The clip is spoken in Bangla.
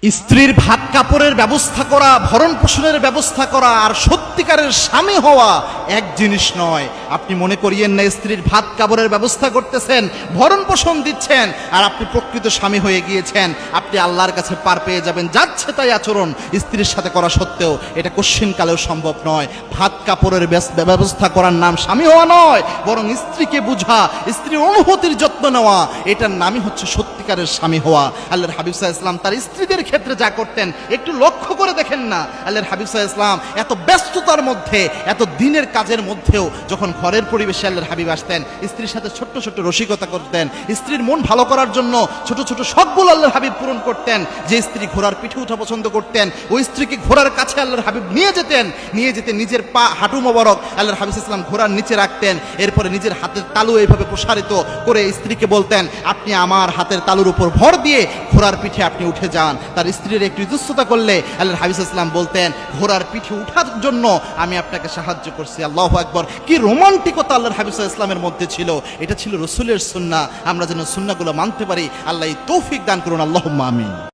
স্ত্রীর ভাত কাপড়ের ব্যবস্থা করা, ভরণ পোষণের ব্যবস্থা করা আর সত্যিকারের স্বামী হওয়া এক জিনিস নয়। আপনি মনে করিয়েন না স্ত্রীর ভাত কাপড়ের ব্যবস্থা করতেছেন, ভরণ পোষণ দিচ্ছেন আর আপনি প্রকৃত স্বামী হয়ে গিয়েছেন। আপনি আল্লাহর কাছে পার পেয়ে যাবেন। যাচ্ছে তাই আচরণ স্ত্রীর সাথে করা সত্ত্বেও এটা কোশ্চিনকালেও সম্ভব নয়। ভাত কাপড়ের ব্যবস্থা করার নাম স্বামী হওয়া নয়, বরং স্ত্রীকে বুঝা, স্ত্রীর অনুভূতির যত্ন নেওয়া, এটার নামই হচ্ছে সত্যিকারের স্বামী হওয়া। আল্লাহর হাবিব সাল্লাল্লাহু আলাইহি ওয়াসাল্লাম তার স্ত্রীদের ক্ষেত্রে যা করতেন একটু লক্ষ্য করে দেখেন না। আল্লাহর হাবিব সাল্লাল্লাহু আলাইহি ওয়াসাল্লাম এত ব্যস্ততার মধ্যে, এত দিনের কাজের মধ্যেও যখন ঘরের পরিবেশে আল্লাহর হাবিব আসতেন, স্ত্রীর সাথে ছোট্ট ছোট্ট রসিকতা করতেন। স্ত্রীর মন ভালো করার জন্য ছোট ছোট শখগুলো আল্লাহর হাবিব পূরণ করতেন। যে স্ত্রী ঘোড়ার পিঠে উঠা পছন্দ করতেন, ওই স্ত্রীকে ঘোড়ার কাছে আল্লাহর হাবিব নিয়ে যেতে নিজের পা হাঁটু মোবারক আল্লাহর হাবিব সাল্লাল্লাহু আলাইহি ওয়াসাল্লাম ঘোড়ার নিচে রাখতেন। এরপরে নিজের হাতের তালু এইভাবে প্রসারিত করে স্ত্রীকে বলতেন, আপনি আমার হাতের তালুর উপর ভর দিয়ে ঘোড়ার পিঠে আপনি উঠে যান। তার স্ত্রীর একটু ইতস্ততা করলে আল্লাহর হাবিব সাল্লাল্লাহু আলাইহি ওয়াসাল্লাম বলতেন, ঘোড়ার পিঠে উঠার জন্য আমি আপনাকে সাহায্য করছি। আল্লাহু আকবার! কি রোমান্টিকতা আল্লাহর হাবিব সাল্লাল্লাহু আলাইহি ওয়াসাল্লামের মধ্যে ছিল। এটা ছিল রাসূলের সুন্নাহ। আমরা যেন সুন্নাহগুলো মানতে পারি, আল্লাহ তৌফিক দান করুন। আল্লাহুম্মা আমিন।